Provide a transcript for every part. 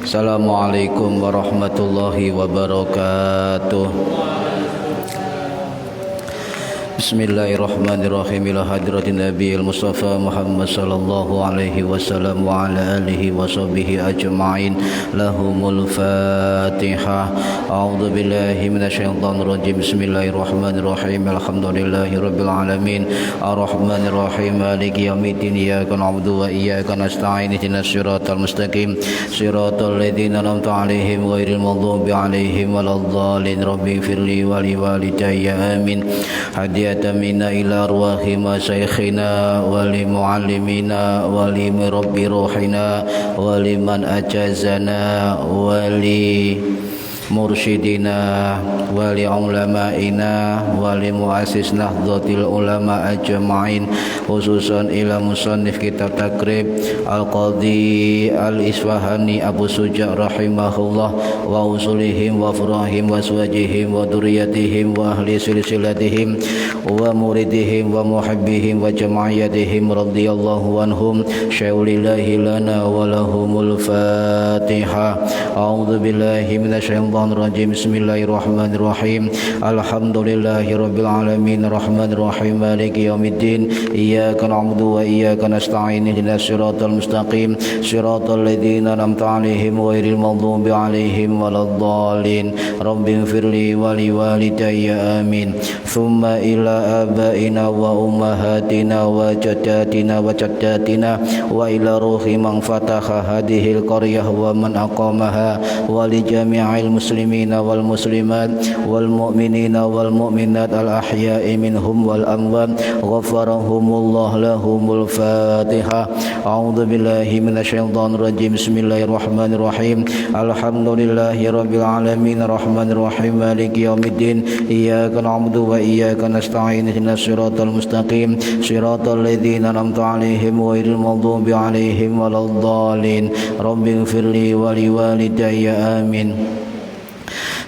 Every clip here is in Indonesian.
Assalamualaikum warahmatullahi wabarakatuh. Bismillahirrahmanirrahim. Ila hadratin Nabiyil Mustafa Muhammad sallallahu alaihi wasallam wa ala alihi wa sahbihi ajma'in. Lahumul Fatihah. A'udzu billahi minasyaitonir rajim. Bismillahirrahmanirrahim. Alhamdulillahi rabbil alamin. Arrahmanir rahim. Maliki yaumiddin. Iyyaka na'budu wa iyyaka nasta'in. Ihdinas siratal mustaqim. Siratal ladzina an'amta 'alaihim ghairil maghdubi 'alaihim waladdallin. Rabbighfirli wa liwalidayya. Amin. Hadiyatan minna ila arwahi masyayikhina wa li muallimina wa li murabbi ruhina wa liman ajazana wa li mursyidina wa li ulama'ina wa li muassis nahdlatil ulama ajma'in, khususan ila musannif kitab takrib al-qadhi al-isfahani Abu Suja' rahimahullah wa usulihim wa furahim wa suwajihim wa duriyatihim wa ahli silsilatihim wa muridihim wa muhibbihim wa jama'iyatihim radhiyallahu anhum syaulillahi lana wa lahumul Fatihah. A'udzu billahi minasyaitonir rajim. Bismillahirrahmanirrahim. Alhamdulillahi rabbil alamin. Arrahmanir rahim. Maliki yaumiddin. Iyyaka na'budu wa iyyaka nasta'in. Ihdinas siratal mustaqim. Siratal ladzina an'amta 'alaihim ghairil maghdubi 'alaihim waladdallin. Rabbighfirli wa liwalidayya. Amin. Tsumma ila abaina wa ummahatina wa jaddatina wa jaddatina wa ila ruhi man fataha hadhil qaryah wa man aqamaha wa li jami'il muslimina wal muslimat wal mu'minina wal mu'minat al ahya'i minhum wal amwat ghafarahumullah. Lahumul Fatihah. A'udzu billahi minasyaitonir rajim. Bismillahirrahmanirrahim. Alhamdulillahi rabbil alamin. Arrahmanir rahim. Maliki yaumiddin. Iyyaka na'budu wa iyyaka nasta'in. Ihdinas siratal mustaqim. Siratal ladzina an'amta 'alaihim ghairil maghdubi 'alaihim waladdallin. Rabbighfirli wa liwalidayya. Amin.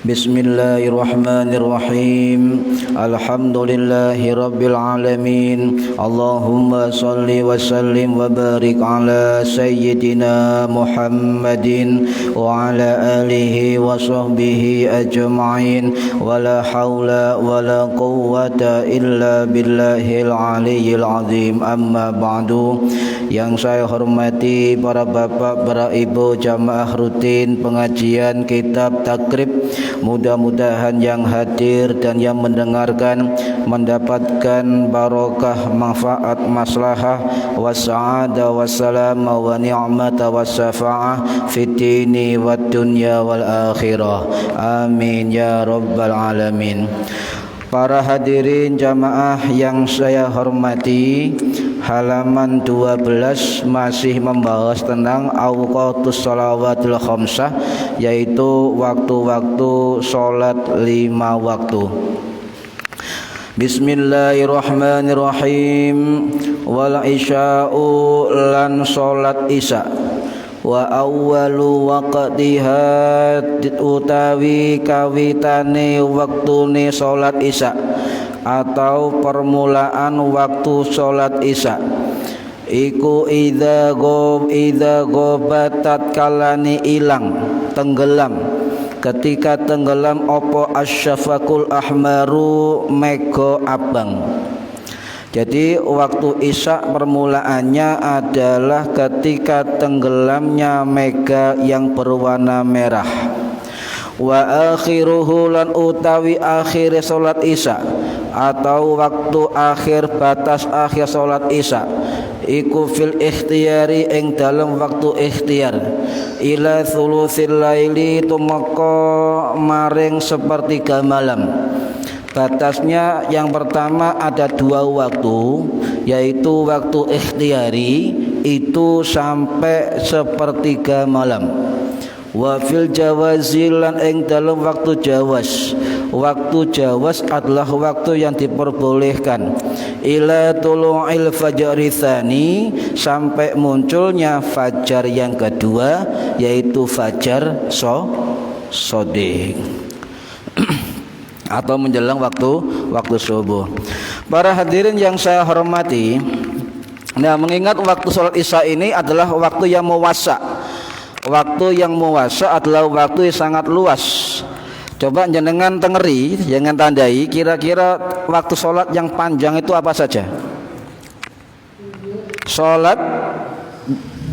Bismillahirrahmanirrahim. Alhamdulillahi rabbil alamin. Allahumma salli wa sallim wa barik ala sayyidina Muhammadin wa ala alihi wa sahbihi ajma'in. Wa la hawla wa la quwwata illa billahil aliyyil azim. Amma ba'du. Yang saya hormati para bapak, para ibu jamaah rutin pengajian kitab takrib, mudah-mudahan yang hadir dan yang mendengarkan mendapatkan barokah, manfaat, maslahah, wasa'adah, wassalamah, wa ni'mata, wassafa'ah fid dini wad dunya wal akhirah. Amin ya rabbal alamin. Para hadirin jamaah yang saya hormati, halaman 12 masih membahas tentang awqatus shalawatil khamsah, yaitu waktu-waktu salat 5 waktu. Bismillahirrahmanirrahim. Wal isya'u lan salat isya. Wa awwalu waqtiha utawi kawitane wektune salat isya atau permulaan waktu salat isya iku idza ghabatat kalani ilang, tenggelam, ketika tenggelam opo asyafaqul ahmaru, mega abang. Jadi waktu isya permulaannya adalah ketika tenggelamnya mega yang berwarna merah. Wa akhiruhu lan utawi akhir salat isya atau waktu akhir, batas akhir salat isya iku fil ikhtiyari ing dalam waktu ikhtiar ila thulutsil laili tumeka maring sepertiga malam. Batasnya yang pertama ada 2 waktu, yaitu waktu ikhtiyari itu sampai sepertiga malam. Wa fil jawazilan ing dalam waktu jawas. Waktu jawas adalah waktu yang diperbolehkan ila tulu'il fajri tsani, sampai munculnya fajar yang kedua, yaitu fajar shadiq atau menjelang waktu subuh. Para hadirin yang saya hormati, nah mengingat waktu sholat isya ini adalah waktu yang muwassa, waktu yang muwasa adalah waktu yang sangat luas. Coba jenengan tengeri, jangan tandai kira-kira waktu sholat yang panjang itu apa saja? Sholat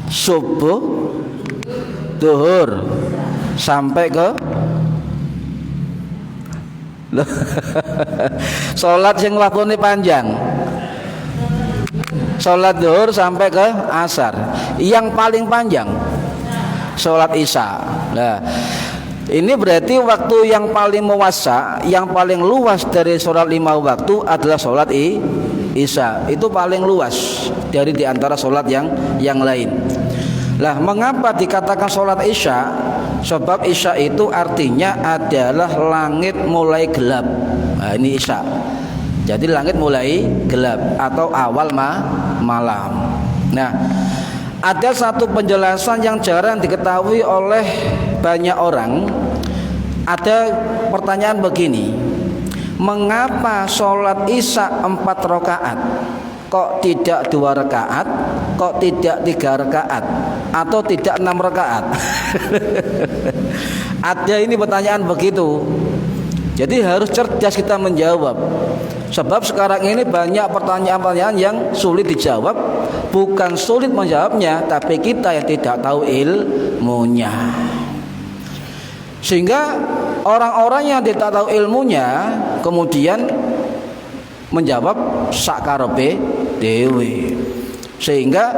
subuh, duhur, sampai ke sholat yang waktunya panjang, sholat duhur sampai ke asar. Yang paling panjang sholat isya. Nah, ini berarti waktu yang paling muwassa, yang paling luas dari sholat 5 waktu adalah sholat isya. Itu paling luas dari diantara sholat yang lain. Lah, mengapa dikatakan sholat isya? Sebab isya itu artinya adalah langit mulai gelap. Nah, ini isya. Jadi langit mulai gelap atau awal malam. Nah, ada satu penjelasan yang jarang diketahui oleh banyak orang. Ada pertanyaan begini, mengapa sholat isya 4 rakaat kok tidak 2 rakaat, kok tidak 3 rakaat, atau tidak 6 rakaat? Ada ini pertanyaan begitu. Jadi harus cerdas kita menjawab. Sebab sekarang ini banyak pertanyaan-pertanyaan yang sulit dijawab. Bukan sulit menjawabnya, tapi kita yang tidak tahu ilmunya. Sehingga orang-orang yang tidak tahu ilmunya kemudian menjawab sakarepe dewe. Sehingga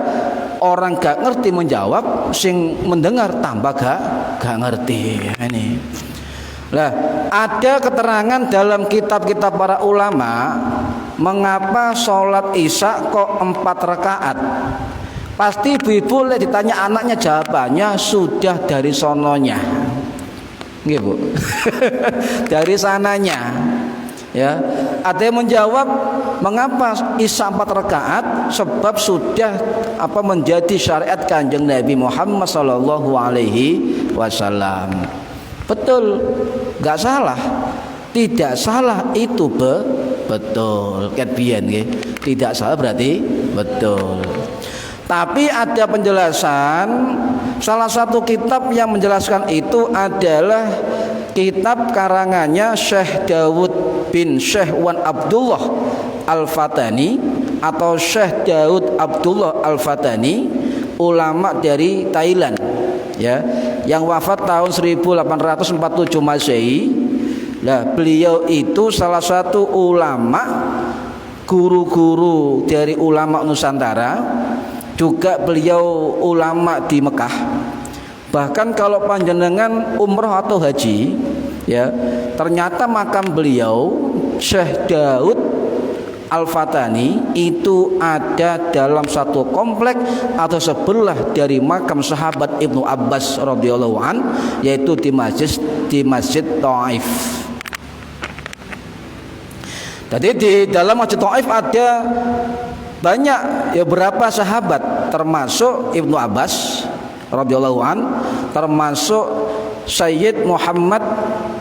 orang gak ngerti menjawab, sing mendengar tambah gak ngerti. Ini. Nah, ada keterangan dalam kitab-kitab para ulama mengapa sholat isya kok 4 rakaat. Pasti ibu-ibu ditanya anaknya, jawabannya sudah dari sononya, nggih Bu. Dari sananya. Ya, ada yang menjawab mengapa isya 4 rakaat, sebab sudah menjadi syariat Kanjeng Nabi Muhammad sallallahu alaihi wasallam. Betul, nggak salah, tidak salah itu betul. Ketbian, tidak salah berarti betul. Tapi ada penjelasan. Salah satu kitab yang menjelaskan itu adalah kitab karangannya Syekh Dawud bin Syekh Wan Abdullah Al-Fatani atau Syekh Daud Abdullah Al-Fatani, ulama dari Thailand, ya, yang wafat tahun 1847 Masehi. Nah, beliau itu salah satu ulama, guru-guru dari ulama Nusantara. Juga beliau ulama di Mekah. Bahkan kalau panjenengan umroh atau haji, ya, ternyata makam beliau Syekh Daud Al-Fatani itu ada dalam satu komplek atau sebelah dari makam sahabat Ibnu Abbas radhiyallahu an, yaitu di Masjid Thaif. Jadi di dalam Masjid Thaif ada banyak, ya, berapa sahabat, termasuk Ibnu Abbas radhiyallahu an, termasuk Sayyid Muhammad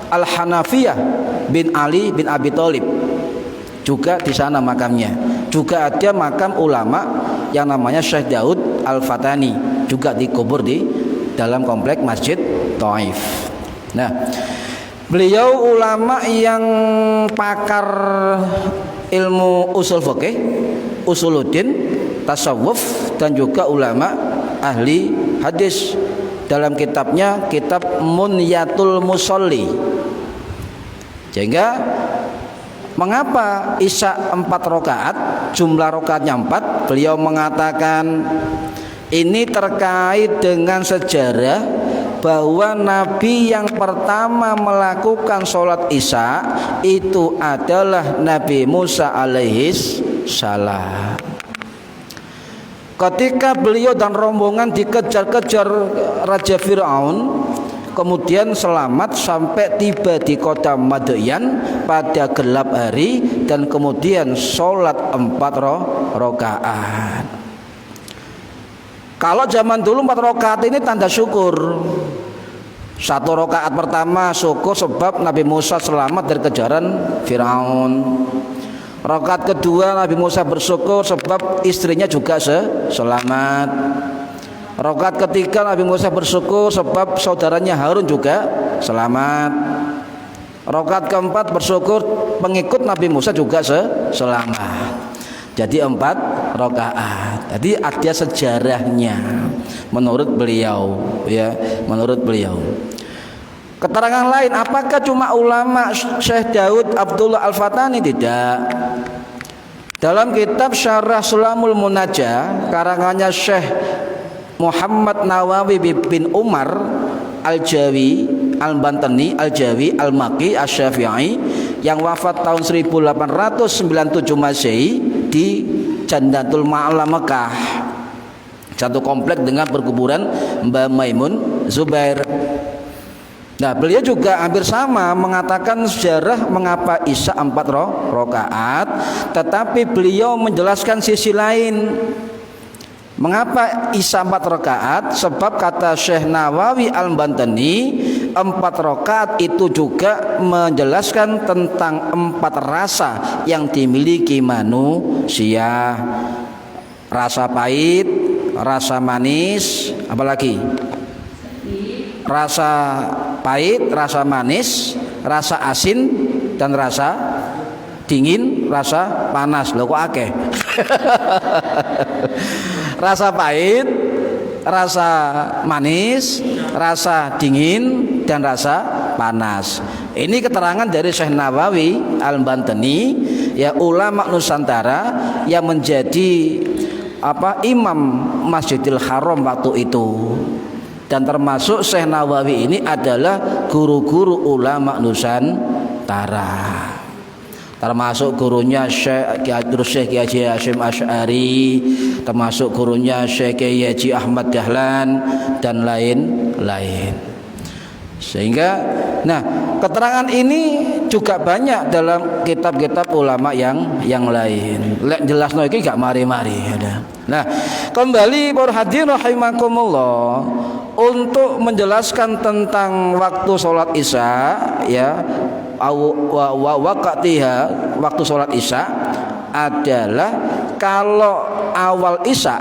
Al-Hanafiyah bin Ali bin Abi Thalib. Juga di sana makamnya. Juga ada makam ulama yang namanya Syekh Daud Al-Fatani, juga dikubur di dalam komplek Masjid Thaif. Nah, beliau ulama yang pakar ilmu usul fikih, usuluddin, tasawuf, dan juga ulama ahli hadis. Dalam kitabnya, kitab Munyatul Musolli. Sehingga mengapa isya 4 rakaat, jumlah rakaatnya 4? Beliau mengatakan ini terkait dengan sejarah bahwa Nabi yang pertama melakukan sholat isya itu adalah Nabi Musa alaihis salam. Ketika beliau dan rombongan dikejar-kejar Raja Fir'aun, kemudian selamat sampai tiba di kota Madyan pada gelap hari, dan kemudian sholat 4 rakaat. Kalau zaman dulu 4 rakaat ini tanda syukur. 1 rakaat pertama syukur sebab Nabi Musa selamat dari kejaran Fir'aun. Rakaat kedua Nabi Musa bersyukur sebab istrinya juga selamat. Rakaat ketiga Nabi Musa bersyukur sebab saudaranya Harun juga selamat. Rakaat keempat bersyukur pengikut Nabi Musa juga selamat. Jadi 4 rakaat. Jadi ada sejarahnya menurut beliau, ya, menurut beliau. Keterangan lain, apakah cuma ulama Syekh Daud Abdullah Al-Fatani? Tidak. Dalam kitab Syarah Sulamul Munajah karangannya Syekh Muhammad Nawawi bin Umar Al-Jawi Al-Bantani Al-Jawi Al-Maki Asy-Syafi'i yang wafat tahun 1897 Masehi di Jannatul Ma'la Mekah, satu komplek dengan perkuburan Mbah Maimun Zubair. Nah, beliau juga hampir sama mengatakan sejarah mengapa Isya 4 rakaat, tetapi beliau menjelaskan sisi lain. Mengapa Isya 4 rakaat? Sebab kata Syekh Nawawi Al-Bantani, 4 rakaat itu juga menjelaskan tentang 4 rasa yang dimiliki manusia. Rasa pahit, rasa manis, apalagi? Rasa pahit, rasa manis, rasa asin, dan rasa dingin, rasa panas. Loh kok akeh? Rasa pahit, rasa manis, rasa dingin, dan rasa panas. Ini keterangan dari Syekh Nawawi Al-Bantani, ya, ulama Nusantara yang menjadi imam Masjidil Haram waktu itu. Dan termasuk Syekh Nawawi ini adalah guru-guru ulama Nusantara. Termasuk gurunya Syekh Kiai Hasyim Asy'ari, termasuk gurunya Syekh Kiai Haji Ahmad Dahlan, dan lain-lain. Sehingga, nah, keterangan ini juga banyak dalam kitab-kitab ulama yang lain. Lek jelasno iki gak mari-mari ada. Nah, kembali para hadirin rahimakumullah, untuk menjelaskan tentang waktu sholat Isya, ya, waqtiha, waktu sholat Isya adalah kalau awal Isya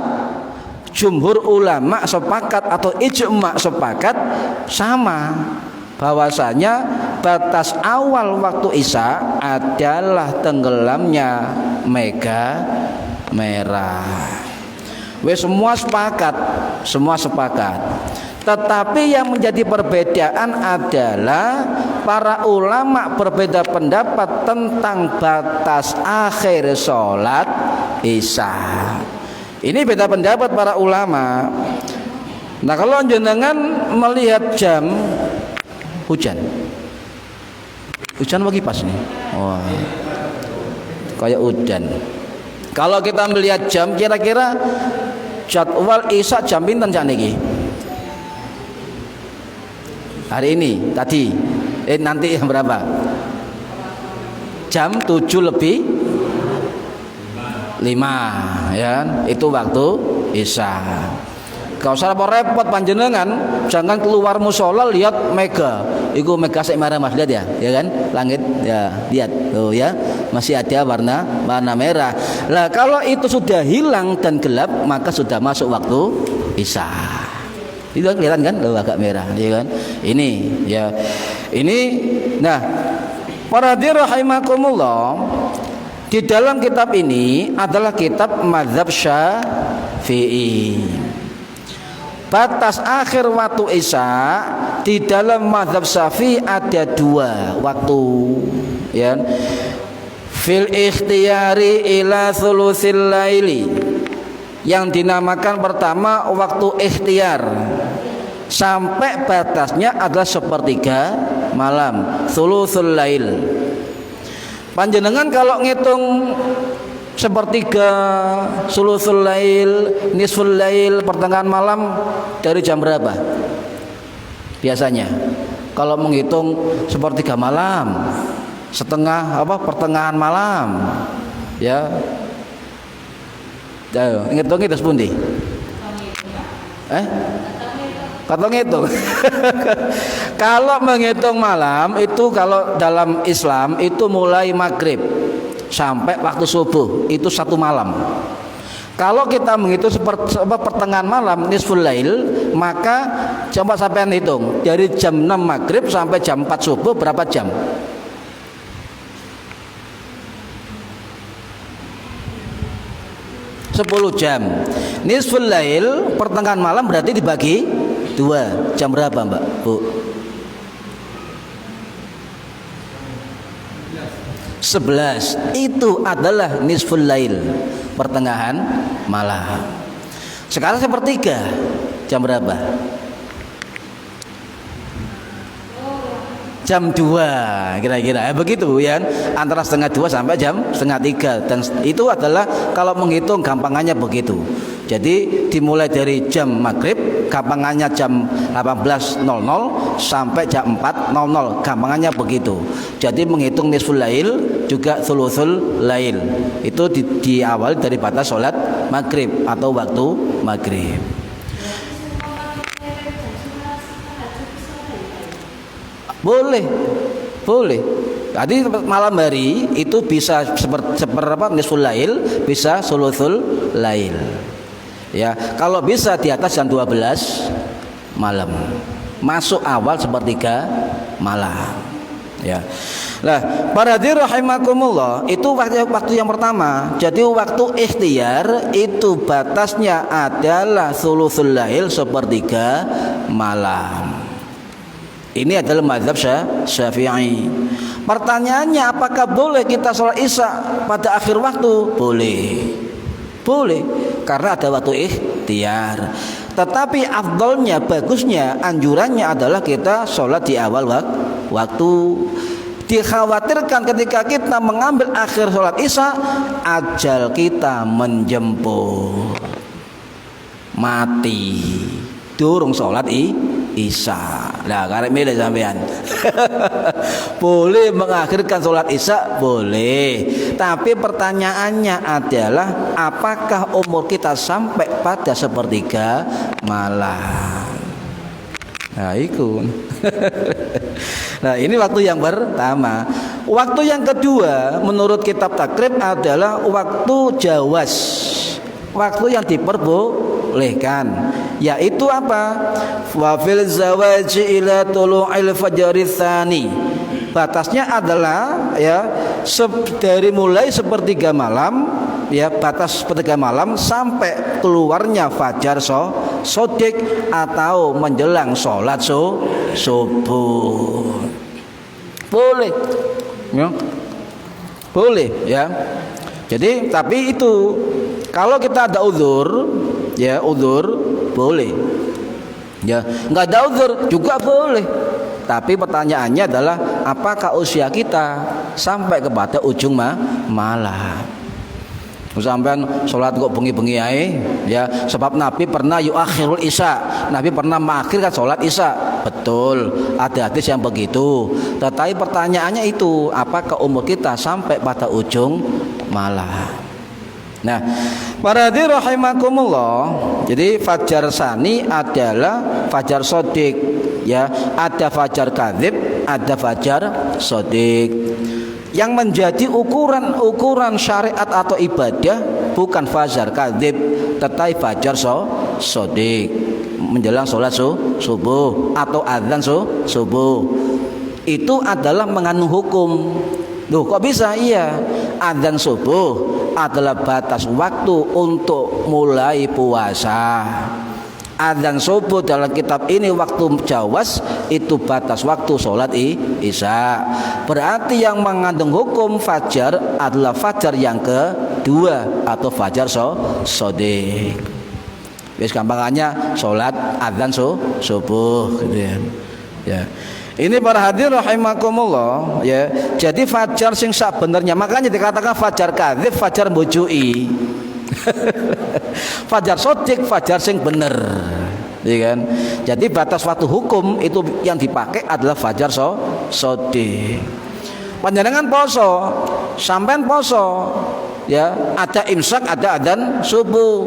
jumhur ulama sepakat atau ijma sepakat sama bahwasanya batas awal waktu Isya adalah tenggelamnya mega merah. Semua sepakat. Tetapi yang menjadi perbedaan adalah para ulama berbeda pendapat tentang batas akhir sholat Isya. Ini beda pendapat para ulama. Nah, kalau jenengan melihat jam, hujan lagi pas nih. Wah, kayak hujan. Kalau kita melihat jam, kira-kira jadwal Isya jam pinten sakniki? Hari ini, tadi, nanti yang berapa? Jam 7:05, ya, itu waktu Isya. Kau usah repot panjenengan, jangan keluar musola lihat mega. Iku mega sik merah Mas, lihat ya, ya kan? Langit, ya, lihat. Tuh ya, masih ada warna merah. Lah kalau itu sudah hilang dan gelap, maka sudah masuk waktu Isya. Itu kelihatan kan, loh agak merah, ya kan? Ini, ya. Ini, nah, para rahimakumullah, di dalam kitab ini adalah kitab mazhab Syafi'i. Batas akhir waktu Isya di dalam mazhab Syafi'i ada 2 waktu, ya. Fil ikhtiyari ila thulutsil laili, yang dinamakan pertama waktu ikhtiar sampai batasnya adalah sepertiga malam, thulutsul lail. Panjenengan kalau ngitung sepertiga, sulusul lail, nisful lail, pertengahan malam, dari jam berapa biasanya? Kalau menghitung sepertiga malam, setengah pertengahan malam, ya. Ngitung itu sepundi? Kata ngitung. Kalau menghitung malam itu, kalau dalam Islam itu mulai maghrib sampai waktu subuh, itu 1 malam. Kalau kita menghitung pertengahan malam nisful lail, maka coba sampean hitung dari jam 6 maghrib sampai jam 4 subuh berapa jam? 10 jam. Nisful lail pertengahan malam berarti dibagi 2. Jam berapa Mbak? Bu? 11. Itu adalah nisful lail, pertengahan malam. Sekarang sepertiga. Jam berapa? Jam 2 kira-kira begitu ya, antara setengah 2 sampai jam setengah 3. Dan itu adalah kalau menghitung gampangannya begitu. Jadi dimulai dari jam maghrib, gampangannya jam 18.00 sampai jam 4.00, gampangannya begitu. Jadi menghitung nisful lail juga thuluthul lail itu diawali dari batas sholat maghrib atau waktu maghrib. Boleh. Jadi malam hari itu bisa seperapa nisful lail, bisa sulusul lail. Ya, kalau bisa di atas jam 12 malam. Masuk awal sepertiga malam. Ya. Nah, para hadirin rahimakumullah, itu waktu yang pertama. Jadi waktu ikhtiar itu batasnya adalah sulusul lail, sepertiga malam. Ini adalah mazhab Syafi'i. Pertanyaannya, apakah boleh kita sholat isya pada akhir waktu? Boleh, karena ada waktu ikhtiar. Tetapi afdolnya, bagusnya, anjurannya adalah kita sholat di awal waktu. Dikhawatirkan ketika kita mengambil akhir sholat isya, ajal kita menjemput, mati durung sholat isya. Nah, karek milih sampean. Boleh mengakhirkan sholat isya, boleh. Tapi pertanyaannya adalah, apakah umur kita sampai pada sepertiga malam? Nah, itu. Nah, ini waktu yang pertama. Waktu yang kedua menurut kitab takrib adalah waktu jawas, waktu yang diperbolehkan, yaitu apa? Wa fil zawaji ila tulu'il fajri tsani. Batasnya adalah ya dari mulai sepertiga malam, ya batas sepertiga malam sampai keluarnya fajar sodik atau menjelang sholat subuh. Boleh ya, boleh ya. Jadi tapi itu kalau kita ada uzur, ya uzur boleh. Ya, nggak ada uzur juga boleh. Tapi pertanyaannya adalah, apakah usia kita sampai kepada ujung malam? Sampean sholat kok bengi-bengi ae, ya. Sebab Nabi pernah yuakhirul isya, Nabi pernah mengakhirkan sholat isya. Betul, ada hadis yang begitu. Tetapi pertanyaannya itu, apakah umur kita sampai pada ujung malam? Nah, para hadirin rahimakumullah, jadi fajar sani adalah fajar sodik, ya. Ada fajar kadzib, ada fajar sodik. Yang menjadi ukuran syariat atau ibadah bukan fajar kadzib, tetapi fajar sodik, menjelang sholat subuh atau adzan subuh. Itu adalah mengandung hukum. Loh, kok bisa? Iya, adzan subuh adalah batas waktu untuk mulai puasa. Adzan subuh dalam kitab ini waktu jawas itu batas waktu sholat isya. Berarti yang mengandung hukum fajar adalah fajar yang kedua atau fajar sodik. Wis gampangannya sholat adzan subuh gitu ya. Ya. Ini para hadirin rahimakumullah, ya. Jadi fajar sing sak benernya, makanya dikatakan fajar kadzib, fajar mbujui. Fajar sodik, fajar sing bener, ya kan? Jadi batas waktu hukum itu yang dipakai adalah fajar sodik. Panjenengan poso, sampean poso, ya, ada imsak, ada adzan subuh.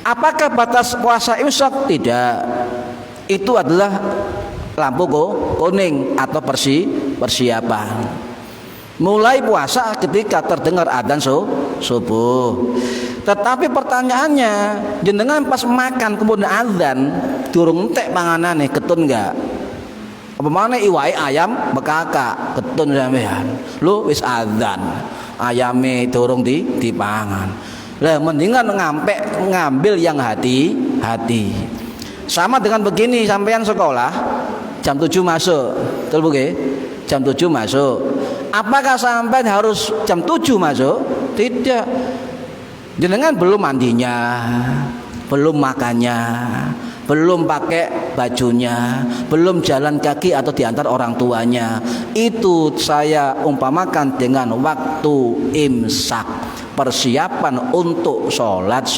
Apakah batas puasa imsak? Tidak. Itu adalah lampu kuning atau persiapan. Mulai puasa ketika terdengar adzan subuh. Tetapi pertanyaannya, jenengan pas makan kemudian azan durung entek panganane ketun enggak? Apa mana iwai ayam bekaka ketun sampean. Lu wis azan, ayame durung dipangan. Lah mendingan ngambil yang hati-hati. Sama dengan begini, sampean sekolah jam 7 masuk, betul Bu? Jam 7 masuk. Apakah sampai harus jam 7 masuk? Tidak. Jenengan belum mandinya, belum makannya, belum pakai bajunya, belum jalan kaki atau diantar orang tuanya. Itu saya umpamakan dengan waktu imsak, persiapan untuk sholat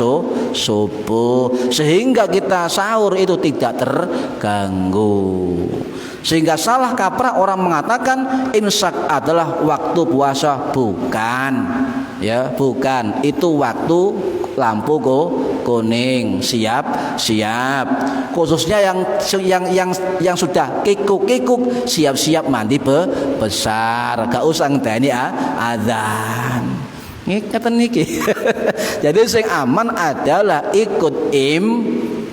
subuh, sehingga kita sahur itu tidak terganggu. Sehingga salah kaprah orang mengatakan imsak adalah waktu puasa. Bukan, ya, bukan. Itu waktu lampu kuning, siap. Khususnya yang sudah kikuk siap-siap mandi besar. Gak usah ngenteni azan. Ngeten niki. Jadi sing aman adalah ikut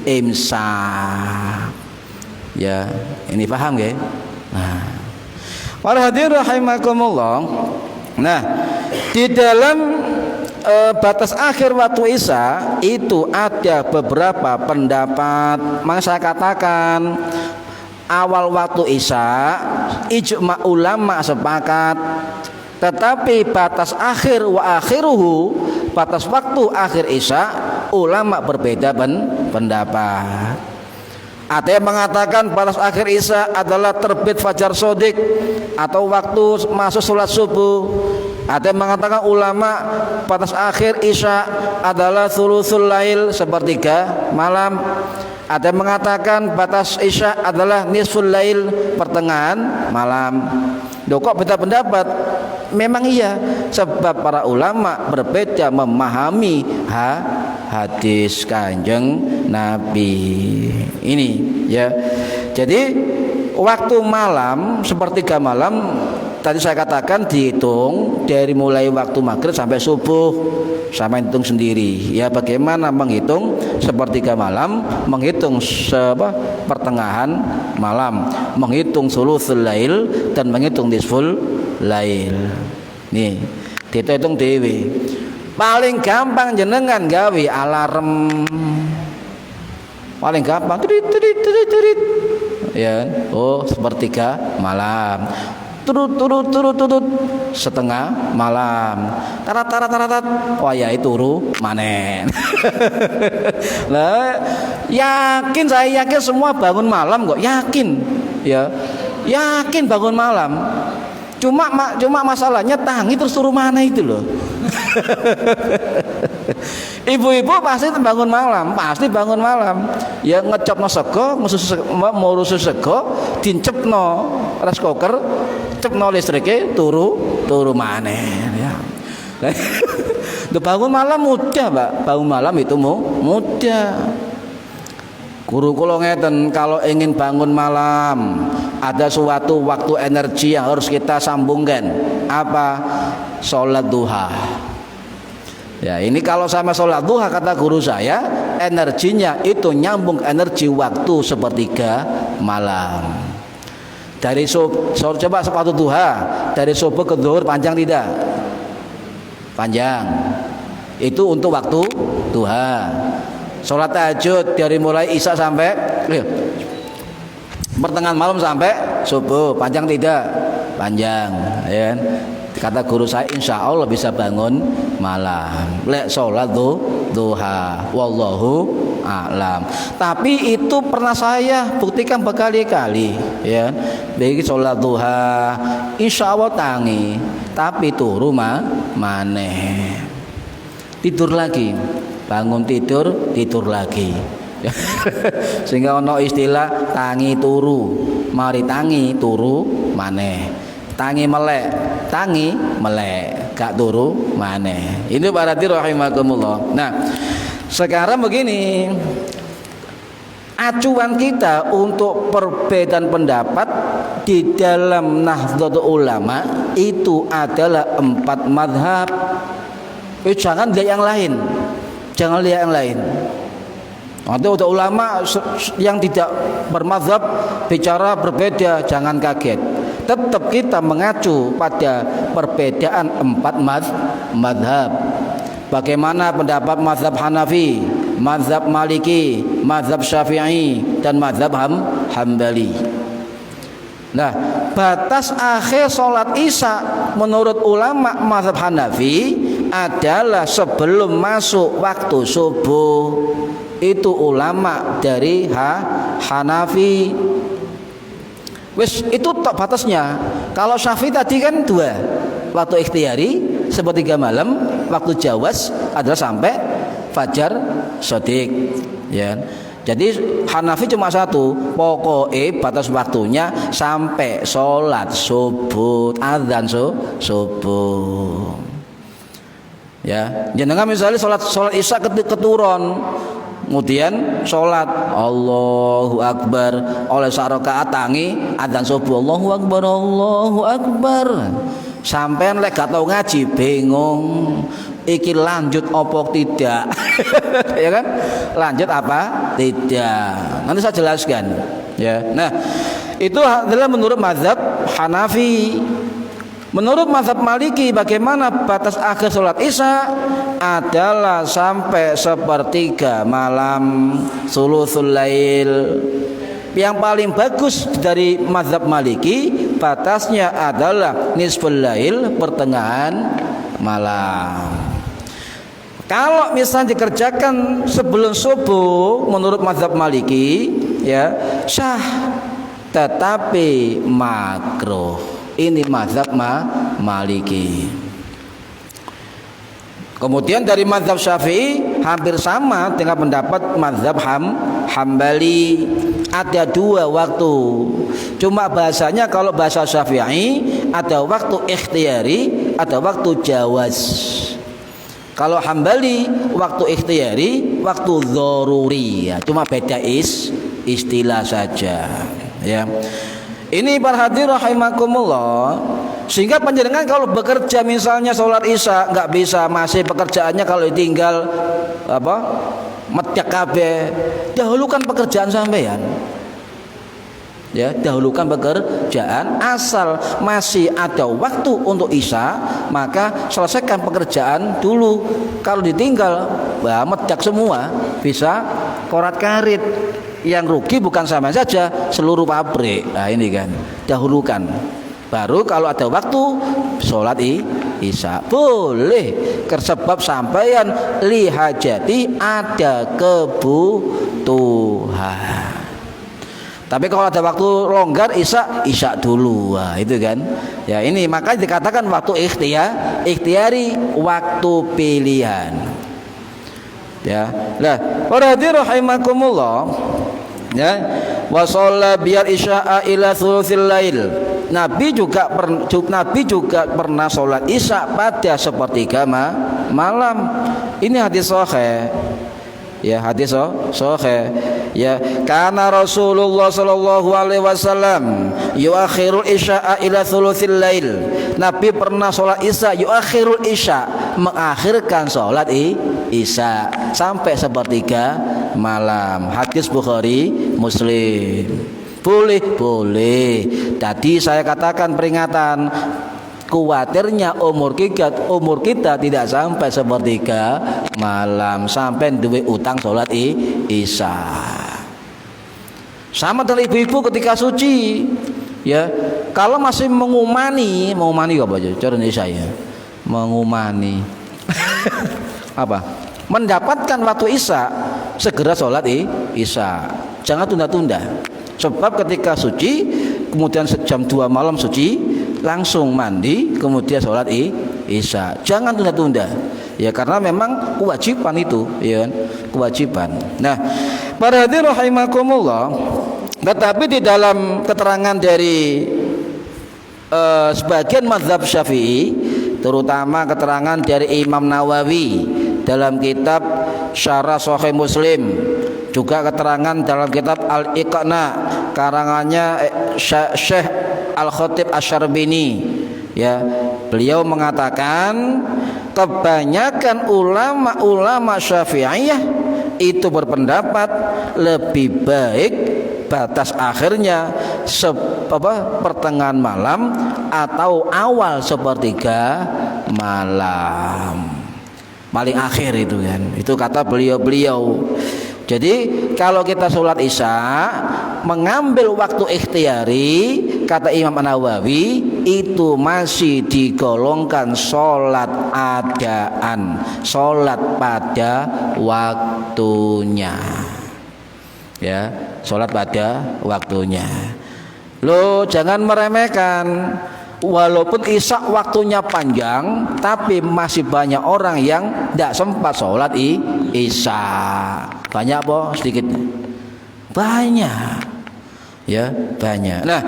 imsak. Ya, ini paham ya? Nah, para hadirin rahimakumullah. Nah, di dalam batas akhir waktu Isya itu ada beberapa pendapat. Maka saya katakan awal waktu Isya ijma ulama sepakat. Tetapi batas akhir wa akhiruhu, batas waktu akhir Isya, ulama berbeda pendapat. Ada yang mengatakan batas akhir Isya adalah terbit fajar shodiq atau waktu masuk sholat subuh. Ada yang mengatakan ulama batas akhir Isya adalah thuluthul lail, sepertiga malam. Ada yang mengatakan batas Isya adalah nisful lail, pertengahan malam. Loh, kok beda pendapat? Memang iya, sebab para ulama berbeda memahami hadis Kanjeng Nabi ini, ya. Jadi waktu malam, sepertiga malam tadi saya katakan dihitung dari mulai waktu maghrib sampai subuh, sama hitung sendiri. Ya, bagaimana menghitung sepertiga malam, menghitung pertengahan malam, menghitung sulusul lail dan menghitung nisful lail. Nih, dihitung dewe. Paling gampang jenengan gawe alarm. Paling gampang trit. Ya, oh sepertiga malam. Turut setengah malam. Tarat. Oh ya, itu turu manen. Lah, saya yakin semua bangun malam kok, yakin. Ya. Yakin bangun malam. Cuma masalahnya tangi terus turu mana itu loh. Ibu-ibu pasti bangun malam, ya ngecopno sego, ngurusi sego, dincepno rice cooker, cepno listrike, turu maneh ya. Bangun malam mudah, Pak. Bangun malam itu mudah. Guru kula ngeten, kalau ingin bangun malam ada suatu waktu energi yang harus kita sambungkan. Apa? Sholat duha. Ya, ini kalau sama sholat duha kata guru saya, energinya itu nyambung energi waktu sepertiga malam. Dari coba sepatu duha, dari subuh ke zuhur panjang tidak? Panjang. Itu untuk waktu duha. Sholat tahajud dari mulai Isya sampai pertengahan malam sampai subuh, panjang tidak? Panjang, ya. Kata guru saya, insya Allah bisa bangun malam. Lek sholat duha, wallahu a'lam. Tapi itu pernah saya buktikan berkali-kali, ya. Bagi sholat duha, insya Allah tangi, tapi turu maneh. Tidur lagi. Bangun tidur lagi. Sehingga ono istilah tangi turu, mari tangi turu maneh, tangi melek gak turu maneh. Ini berarti rahimakumullah. Nah, sekarang begini, acuan kita untuk perbedaan pendapat di dalam Nahdlatul Ulama itu adalah 4 mazhab. Jangan lihat yang lain. Jangan lihat yang lain. Atau ulama yang tidak bermadzhab bicara berbeda, jangan kaget. Tetap kita mengacu pada perbedaan 4 mazhab. Bagaimana pendapat mazhab Hanafi, mazhab Maliki, mazhab Syafi'i, dan mazhab Hambali. Nah, batas akhir sholat isya menurut ulama mazhab Hanafi adalah sebelum masuk waktu subuh. Itu ulama dari Hanafi. Wis itu tok batasnya. Kalau Syafi'i tadi kan 2, waktu ikhtiyari sepertiga malam, waktu jawaz adalah sampai fajar shadiq, ya. Jadi Hanafi cuma 1, pokoknya batas waktunya sampai sholat subuh, adzan subuh. Ya, jenengan misalnya sholat isya keturun, kemudian sholat Allahu Akbar oleh sarakaat tangi adzan subuh Allahu Akbar sampean lek gak tau ngaji bingung iki lanjut opo tidak ya kan, lanjut apa tidak, nanti saya jelaskan ya. Nah, itu adalah menurut mazhab Hanafi. Menurut mazhab Maliki, bagaimana batas akhir sholat isya adalah sampai sepertiga malam, sulusul lail. Yang paling bagus dari mazhab Maliki, batasnya adalah nisful lail, pertengahan malam. Kalau misalnya dikerjakan sebelum subuh, menurut mazhab Maliki, ya sah, tetapi makruh. Ini mazhab Maliki. Kemudian dari mazhab Syafi'i hampir sama dengan pendapat mazhab Hambali. Ada 2 waktu. Cuma bahasanya kalau bahasa Syafi'i ada waktu ikhtiyari, ada waktu jawaz. Kalau Hambali waktu ikhtiyari, waktu dzaruri, ya. Cuma beda istilah saja, ya. Ini para hadirin rahimakumullah. Sehingga panjenengan kalau bekerja misalnya sholat isya nggak bisa, masih pekerjaannya kalau ditinggal medyak kabeh, dahulukan pekerjaan sampean. Ya, dahulukan pekerjaan, asal masih ada waktu untuk isya, maka selesaikan pekerjaan dulu. Kalau ditinggal, medyak semua, bisa korat-karit. Yang rugi bukan sama saja, seluruh pabrik. Nah ini kan, dahulukan. Baru kalau ada waktu sholat isya boleh, sebab sampeyan lihajati ada kebutuhan. Tapi kalau ada waktu longgar isya dulu, wah itu kan. Ya ini makanya dikatakan waktu ikhtiyari, waktu pilihan. Ya, nah, para hadirin rahimakumullah. Ya, wa shalla biyar isya'a ila thulutsil lail. Nabi juga pernah sholat isya pada sepertiga malam. Ini hadis sahih. Ya, hadis sahih. Ya, karena Rasulullah sallallahu alaihi wasallam yuakhirul isya'a ila thulutsil lail. Nabi pernah sholat isya yuakhirul isya, mengakhirkan sholat isya sampai sepertiga malam. Hadis Bukhari Muslim. Boleh. Tadi saya katakan peringatan, kuatirnya umur kita tidak sampai sepertiga malam, sampai duwe utang sholat isya. Sama dengan ibu-ibu ketika suci, ya. Kalau masih mengumani apa aja? Cara Indonesia ya. Mengumani. Apa? Mendapatkan waktu isya, segera sholat isya. Jangan tunda-tunda. Sebab ketika suci, kemudian jam 2 malam suci, langsung mandi, kemudian sholat isya. Jangan tunda-tunda. Ya karena memang kewajiban itu, ya, kewajiban. Nah, para hadirin rahimakumullah, tetapi di dalam keterangan dari sebagian mazhab Syafi'i, terutama keterangan dari Imam Nawawi dalam kitab Syarah Sahih Muslim, juga keterangan dalam kitab Al-Iqna karangannya Syekh Al-Khatib Asy-Syarbini, ya, beliau mengatakan kebanyakan ulama-ulama Syafi'iyah itu berpendapat lebih baik batas akhirnya pertengahan malam atau awal sepertiga malam, paling akhir itu kan, itu kata beliau. Jadi kalau kita sholat isya mengambil waktu ikhtiari, kata Imam An-Nawawi, itu masih digolongkan sholat adaan, sholat pada waktunya. Ya, sholat pada waktunya. Lo jangan meremehkan. Walaupun isya waktunya panjang, tapi masih banyak orang yang tidak sempat sholat isya. Banyak apa? Sedikit? Banyak. Ya, banyak. Nah,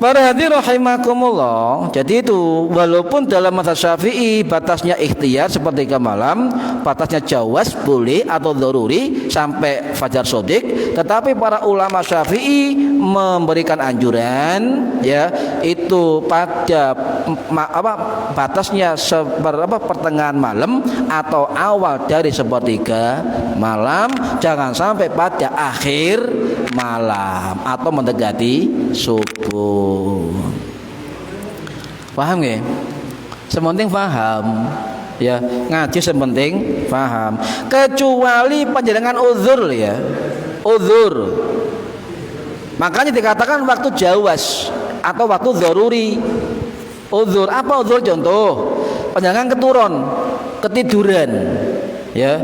para hadirin rahimakumullah, jadi itu walaupun dalam mazhab Syafi'i batasnya ikhtiar sepertiga malam, batasnya jawaz boleh atau daruri sampai fajar shodiq, tetapi para ulama Syafi'i memberikan anjuran ya itu pada batasnya pertengahan malam atau awal dari sepertiga malam, jangan sampai pada akhir malam atau mendekati subuh. Paham nggih? Sementing paham. Ya, ngaji sementing paham. Kecuali panjenengan uzur ya. Uzur. Makanya dikatakan waktu jawaz atau waktu daruri. Uzur, apa uzur? Contoh, panjenengan ketiduran. Ya.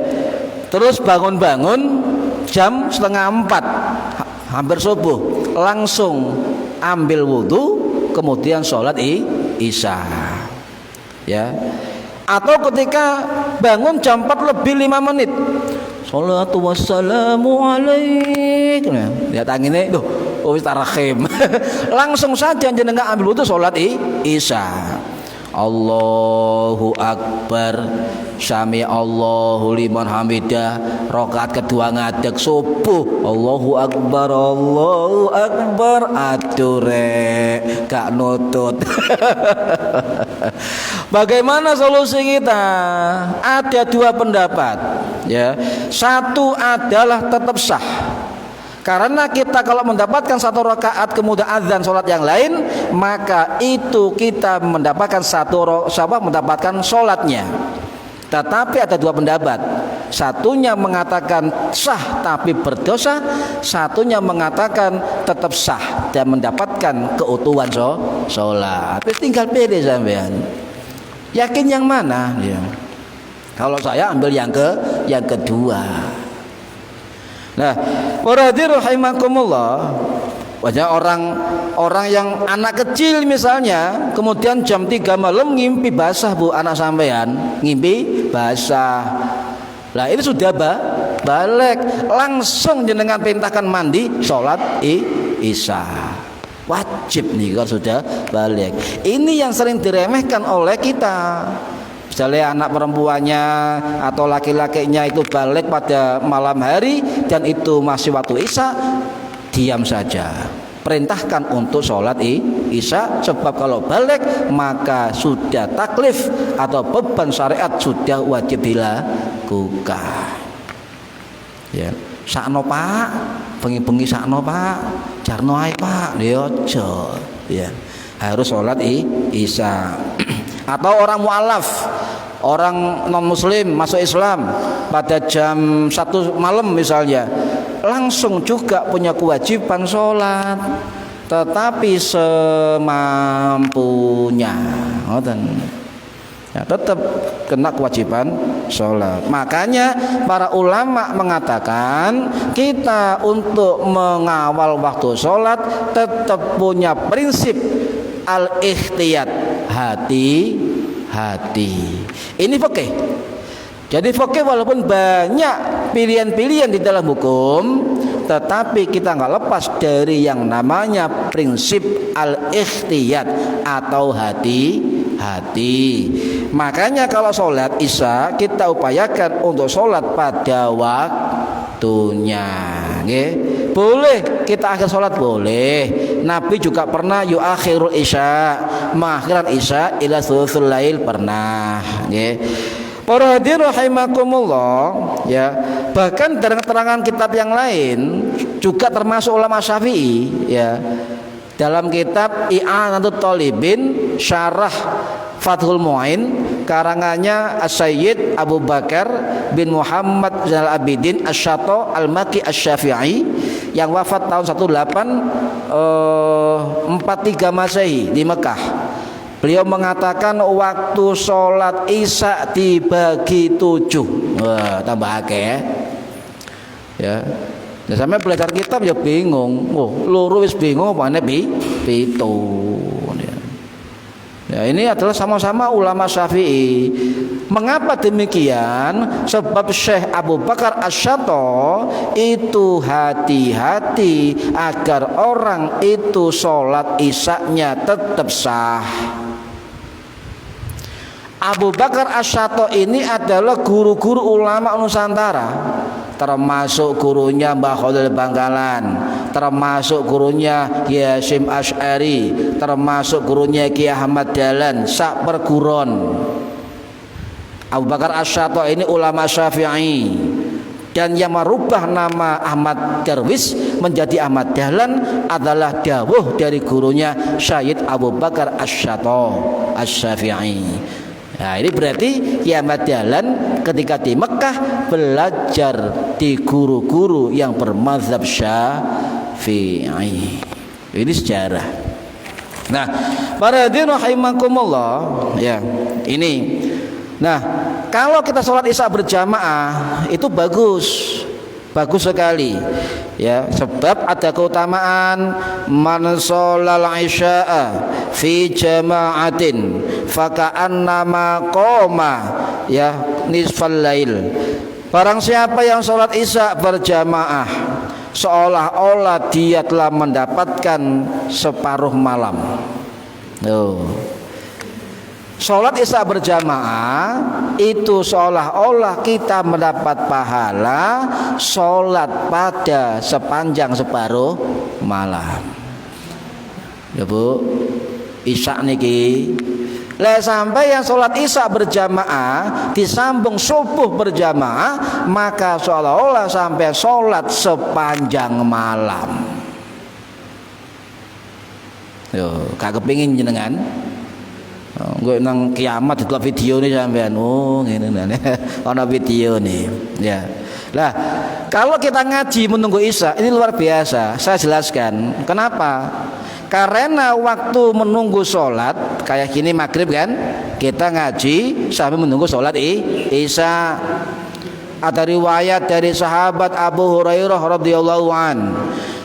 Terus bangun-bangun jam 3:30 hampir subuh, langsung ambil wudhu kemudian sholat isya ya. Atau ketika bangun jam 4 lebih 5 menit, sholatu wassalamu alaik, ya tangine tuh wis tarahim. Langsung saja jenengan ambil wudhu sholat isya. Allahu Akbar, Sami Allahu liman hamidah, rakaat kedua ngadeg subuh, Allahu Akbar ature gak nutut. Bagaimana solusi kita? Ada dua pendapat ya. Satu adalah tetap sah, karena kita kalau mendapatkan satu rakaat kemudian azan sholat yang lain, maka itu kita mendapatkan mendapatkan sholatnya. Tetapi ada dua pendapat. Satunya mengatakan sah tapi berdosa, satunya mengatakan tetap sah dan mendapatkan keutuhan sholat. Tapi tinggal pilih sampean. Yakin yang mana? Ya. Kalau saya ambil yang kedua. Nah, para hadirin rahimakumullah, wajah orang yang anak kecil misalnya, kemudian jam 3 malam ngimpi basah bu anak sampean, ngimpi basah. Nah ini sudah balik, langsung jenengan perintahkan mandi, sholat isya. Wajib nih kalau sudah balik. Ini yang sering diremehkan oleh kita. Misalnya anak perempuannya atau laki-lakinya itu balik pada malam hari dan itu masih waktu isya, diam saja, perintahkan untuk sholat isya, sebab kalau balik maka sudah taklif atau beban syariat sudah wajib dilakukan. Ya, sakno Pak, bengi-bengi sakno Pak, jarno ae Pak, ya aja. Ya, harus sholat isya. Atau orang mu'alaf, orang non muslim masuk Islam pada jam 1 malam misalnya, langsung juga punya kewajiban sholat, tetapi semampunya, ya, tetap kena kewajiban sholat. Makanya para ulama mengatakan kita untuk mengawal waktu sholat tetap punya prinsip al-ikhtiyat, hati-hati. Ini fikih. Jadi fikih walaupun banyak pilihan-pilihan di dalam hukum, tetapi kita nggak lepas dari yang namanya prinsip al-ikhtiyat atau hati-hati. Makanya kalau sholat isya kita upayakan untuk sholat pada waktunya. boleh kita akhir sholat, boleh. Nabi juga pernah yuakhirul isya, mengakhirkan isya ila thuluthul lail, pernah, ya. Para hadirin rahimakumullah, ya. Bahkan dalam keterangan kitab yang lain juga termasuk ulama Syafi'i, ya. Dalam kitab I'anatut Thalibin Syarah Fathul Mu'in karangannya As-Sayyid Abu Bakar bin Muhammad Zainal Abidin Asy-Syato Al-Maki Asy-Syafi'i yang wafat tahun 1843 Masehi di Mekah. Beliau mengatakan waktu sholat isya dibagi 7. Wah, tambah akeh ya. Nah, sampai belajar kitab ya bingung. Loro wis bingung apane pitu. Ya, ini adalah sama-sama ulama Syafi'i. Mengapa demikian? Sebab Syekh Abu Bakar Asy-Syato itu hati-hati agar orang itu sholat isya-nya tetap sah. Abu Bakar Asy-Syato ini adalah guru-guru ulama Nusantara, termasuk gurunya Mbah Khalil Bangkalan, termasuk gurunya Kiai Hasyim Asy'ari, termasuk gurunya Kiai Ahmad Dahlan, sak perguruan. Abu Bakar Asy-Syato ini ulama Syafi'i, dan yang merubah nama Ahmad Darwis menjadi Ahmad Dahlan adalah dawuh dari gurunya Syed Abu Bakar Asy-Syato Asy-Syafi'i. Nah, ini berarti Kiai Ahmad Dahlan ketika di Mekah belajar di guru-guru yang bermazhab Syafi'i. Ini sejarah. Nah, para hadirin rahimakumullah, ya. Ini. Nah, kalau kita sholat isya berjamaah itu bagus. Bagus sekali. Ya, sebab ada keutamaan man sholal isya'a fi jama'atin faka'annama qoma ya nisfal lail. Barang siapa yang sholat isya berjamaah seolah-olah dia telah mendapatkan separuh malam. Sholat isya berjamaah itu seolah-olah kita mendapat pahala sholat pada sepanjang separuh malam. Ya Bu, isya niki. Lah sampai yang sholat isya berjamaah disambung subuh berjamaah, maka seolah-olah sampai sholat sepanjang malam. Yo, gak kepingin jenengan. Gue nang kiamat itu video nih sampean, ngene ana video nih, ya. Lah, kalau kita ngaji menunggu isya ini luar biasa. Saya jelaskan kenapa. Karena waktu menunggu sholat kayak gini maghrib kan, kita ngaji sambil menunggu sholat isya. Ada riwayat dari sahabat Abu Hurairah radhiyallahu an,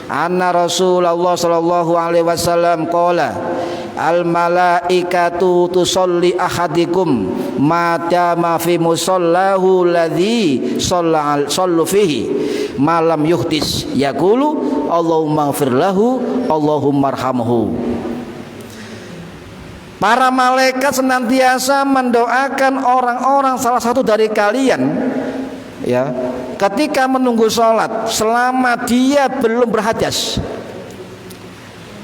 anna Rasulullah sallallahu alaihi wasallam qala al malaikatu tusolli ahadikum ma dama fi musallahu ladzi sallu fihi malam yuhdis yaqulu Allahumma ighfir lahu Allahumma arhamhu. Para malaikat senantiasa mendoakan orang-orang salah satu dari kalian, ya, ketika menunggu sholat selama dia belum berhadas.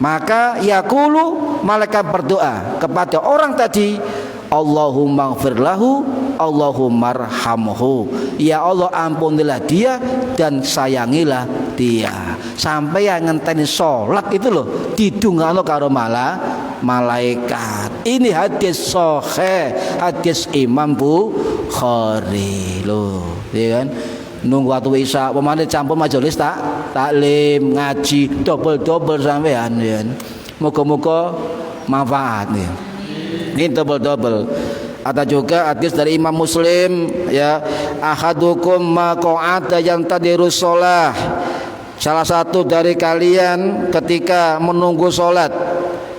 Maka yaqulu, malaikat berdoa kepada orang tadi, Allahumma ighfir lahu Allahumma arhamhu. Ya Allah, ampunilah dia dan sayangilah dia. Sampai yang ngenteni sholat itu loh didungakno karo malaikat. Ini hadis sahih, hadis Imam Bukhari loh, ya kan? Nunggu waktu isya pemane campur majelis taklim ngaji double sampean ya. Moga-moga manfaat nih. Ini double. Ada juga hadis dari Imam Muslim, ya, ahadukum maq'ada yang tadirus shalah. Salah satu dari kalian ketika menunggu salat,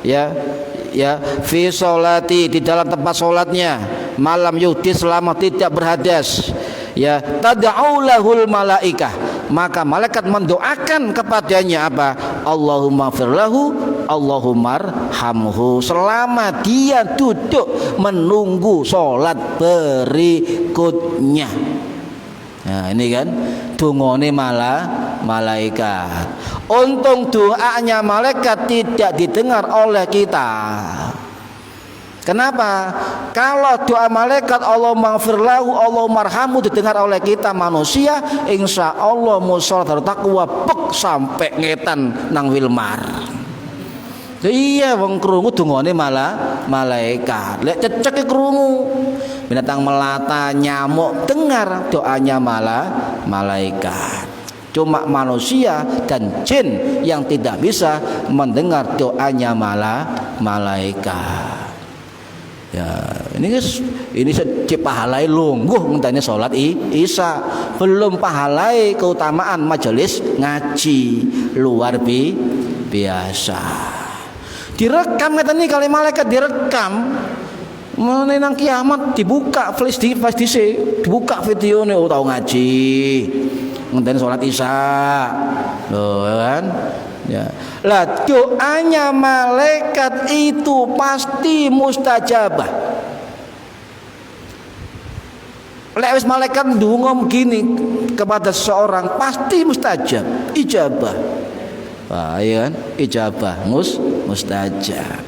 ya, fi sholati, di dalam tempat salatnya, malam yudi, selama tidak berhadas, ya, tad'u lahul malaikah, maka malaikat mendoakan kepadanya apa? Allahumma ighfir lahu Allahumma arhamhu, selama dia duduk menunggu salat berikutnya. Nah, ini kan dungane malaikat. Untung doanya malaikat tidak didengar oleh kita. Kenapa? Kalau doa malaikat Allahumma ghfirlahu, Allahumma arhamhu didengar oleh kita manusia, insya Allah musolat takwa pek sampai ngetan nang Wilmar. Iya wong krungu dungane malah malaikat. Lek cecek krungu binatang melata, nyamuk dengar doanya malah malaikat. Cuma manusia dan jin yang tidak bisa mendengar doanya malah malaikat. Ya, ini pahalai lungguh ngenteni salat Isya, belum pahalai keutamaan majelis ngaji luar biasa. Direkam ngenteni kali malaikat direkam. Menang kiamat dibuka flash dibuka videone, oh tau ngaji ngenteni salat Isya. Loh kan? Ya. Lah doanya malaikat itu pasti mustajabah. Lek wis malaikat ndonga begini kepada seseorang pasti mustajab, ijabah. Wah, iya kan? Ijabah mustajab.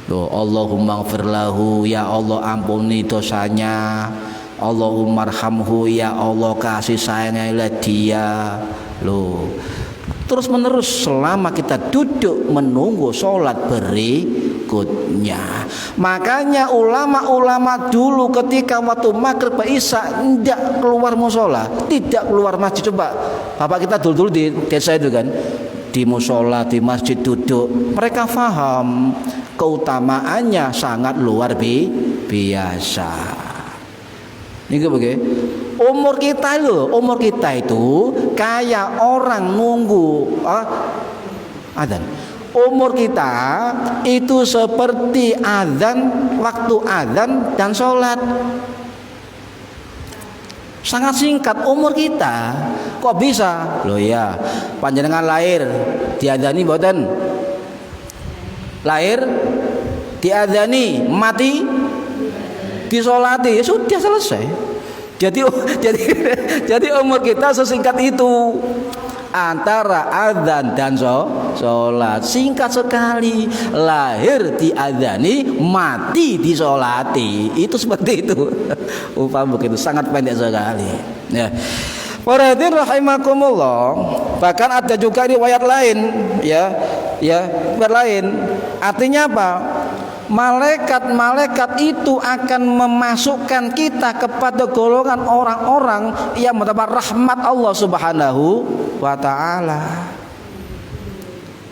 Loh, Allahumma ghfirlahu, ya Allah ampuni dosanya. Allahumma arhamhu, ya Allah kasih sayangnya dia. Loh, terus menerus selama kita duduk menunggu sholat berikutnya. Makanya ulama-ulama dulu ketika waktu maghrib isya tidak keluar musola, tidak keluar masjid. Coba bapak kita dulu di desa itu kan, di musola, di masjid duduk, mereka faham keutamaannya sangat luar biasa. Ini bagaimana? Umur kita itu kayak orang nunggu adzan. Umur kita itu seperti adzan, waktu adzan dan sholat. Sangat singkat umur kita. Kok bisa? Loh ya, panjenengan lahir diadzani mboten? Lahir diadzani, mati disolati, ya sudah selesai. Jadi umur kita sesingkat itu antara adzan dan sholat, singkat sekali. Lahir diadzani, mati disolati, itu seperti itu. Upama begitu, sangat pendek sekali. Ya. Para hadirin rahimakumullah, bahkan ada juga riwayat lain, riwayat lain. Artinya apa? Malaikat itu akan memasukkan kita kepada golongan orang-orang yang mendapat rahmat Allah Subhanahu wa taala.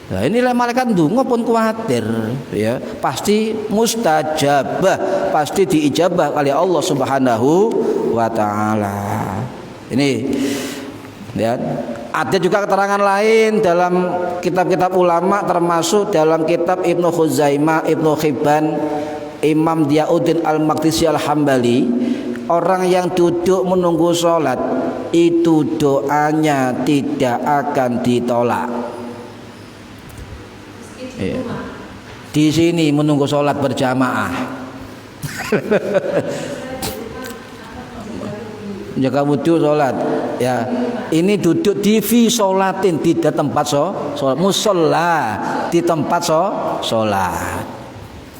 Nah, inilah malaikat ndonga pun kuwatir, ya, pasti mustajabah, pasti diijabah oleh Allah Subhanahu wa taala. Ini ya. Ada juga keterangan lain dalam kitab-kitab ulama, termasuk dalam kitab Ibnu Khuzaimah, Ibnu Hibban, Imam Diyauddin Al-Maqdisi Al-Hambali. Orang yang duduk menunggu sholat itu doanya tidak akan ditolak. Di sini menunggu sholat berjamaah. Jaga wudhu sholat, ya. Ini duduk di sholatin, tidak tempat sholat, musola di tempat sholat.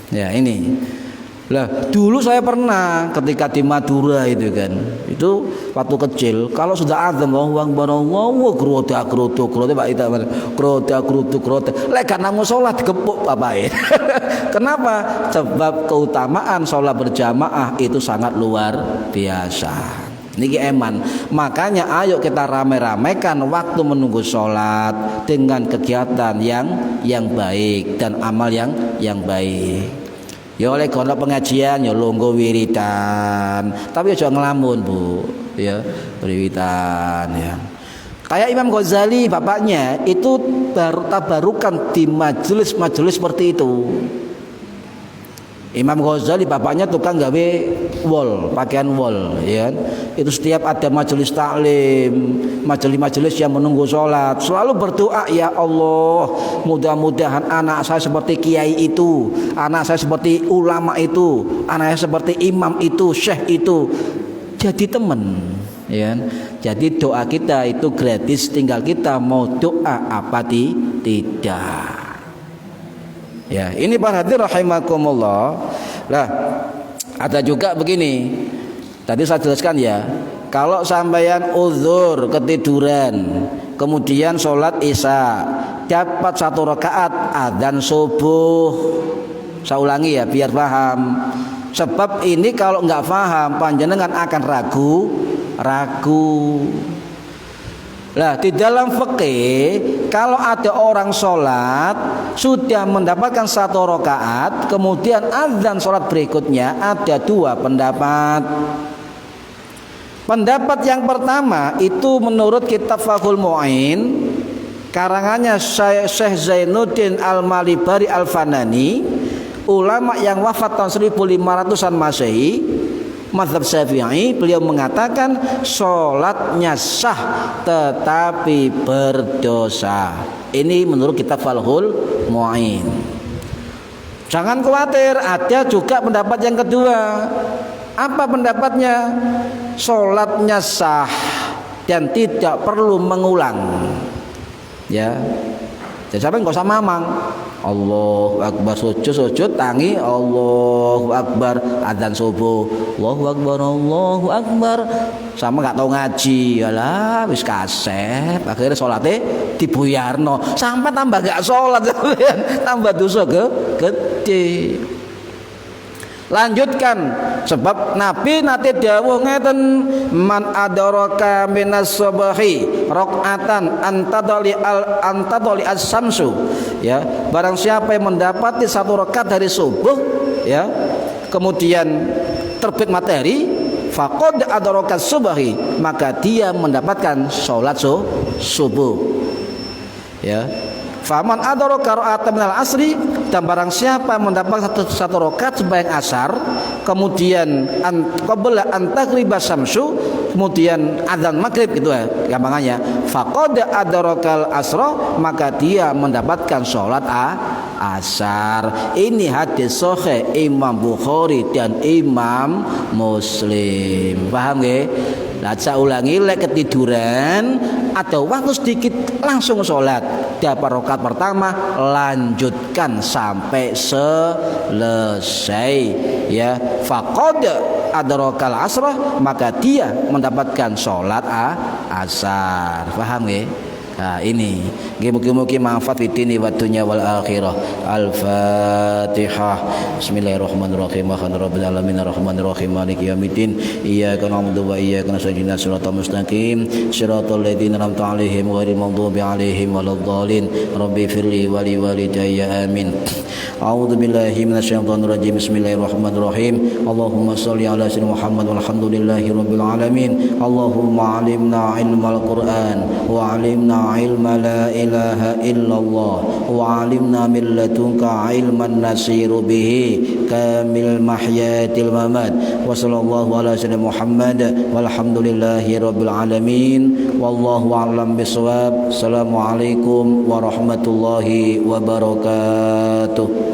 Ya ini. Lah dulu saya pernah ketika di Madura itu kan, itu waktu kecil kalau sudah azan Allahu akbar groda lek kana musala digepuk bapak. Kenapa? Sebab keutamaan sholat berjamaah itu sangat luar biasa. Niki eman. Makanya ayo kita rame-ramekan waktu menunggu sholat dengan kegiatan yang baik dan amal yang baik. Ya oleh kono pengajian ya longgo wiridan, tapi aja ngelamun Bu, ya wiridan ya. Kayak Imam Ghazali bapaknya itu baru tabarukan di majelis-majelis seperti itu. Imam Ghazali bapaknya tukang gawe wol, pakaian wol, ya. Itu setiap ada majelis taklim, majelis-majelis yang menunggu sholat, selalu berdoa, ya Allah, mudah-mudahan anak saya seperti kiai itu, anak saya seperti ulama itu, anak saya seperti imam itu, syekh itu, jadi teman. ya. Jadi doa kita itu gratis, tinggal kita mau doa apa tidak. Ya, ini para hadirin rahimakumullah. Lah, ada juga begini. Tadi saya jelaskan ya, kalau sampeyan uzur ketiduran, kemudian sholat isya, dapat 1 rakaat adzan subuh. Saya ulangi ya biar paham. Sebab ini kalau nggak paham panjenengan akan ragu. Nah, di dalam fikih kalau ada orang sholat sudah mendapatkan 1 rakaat, kemudian adzan sholat berikutnya, ada 2 pendapat. Pendapat yang pertama itu menurut kitab Fathul Mu'in karangannya Syekh Zainuddin Al-Malibari Al-Fanani, ulama yang wafat tahun 1500-an Masehi, mazhab Syafi'i. Beliau mengatakan sholatnya sah tetapi berdosa. Ini menurut kitab Fathul Mu'in. Jangan khawatir, ada juga pendapat yang kedua. Apa pendapatnya? Sholatnya sah dan tidak perlu mengulang. Ya, jadi sampai nggak usah mamang. Allahu Akbar, sujud tangi Allahu Akbar, adzan subuh Allahu Akbar, sama nggak tahu ngaji, yalah wis kasep, akhirnya sholatnya dibuyarno, sampai tambah gak sholat, tambah dosa gede. Lanjutkan, sebab Nabi nate dawuh ngeten, man adaraka minas subhi rakaatan antadali as-samsu, ya, barang siapa yang mendapati 1 rakaat dari subuh, ya, kemudian terbit matahari, faqad adaraka subhi, maka dia mendapatkan sholat subuh, ya. Faman adaraka rakaatan minal asri, dan barang siapa mendapatkan 1 rakaat sembahyang asar, kemudian qabla an taghriba syamsu, kemudian azan maghrib, gitu ya gampangannya, faqad adarakal asra, maka dia mendapatkan sholat asar. Ini hadis sahih Imam Bukhari dan Imam Muslim. Paham nggih? Lah saya ulangi, lek ketiduran atau waktu sedikit langsung sholat, dapat rakaat pertama lanjutkan sampai selesai, ya, faqad adrakal asrah, maka dia mendapatkan sholat asar. Paham nggih? Nah, ini mugi-mugi manfaat fitini wa dunya wal akhirah. Al-Fatihah. Bismillahirrahmanirrahim. Rabbil alamin arrahmanir rahim maliki yaumiddin. Iyyaka na'budu wa iyyaka nasta'in. Shiratal mustaqim. Shiratal ladzina an'amta 'alaihim ghairil maghdubi 'alaihim waladdallin. Rabbi firli wa li walidayya amin. A'udzu billahi minasyaitonir rajim. Bismillahirrahmanirrahim. Allahumma shalli 'ala sayyidina Muhammad walhamdulillahi rabbil alamin. Allahumma 'allimna ilmal Qur'an wa 'allimna ilma la ilaha illallah wa 'allimna min ladunka ilman nasiru bihi kamil mahyatil mamat wa sallallahu ala sayyidina Muhammad walhamdulillahi rabbil alamin wallahu a'lam bishawab. Assalamualaikum warahmatullahi wabarakatuh.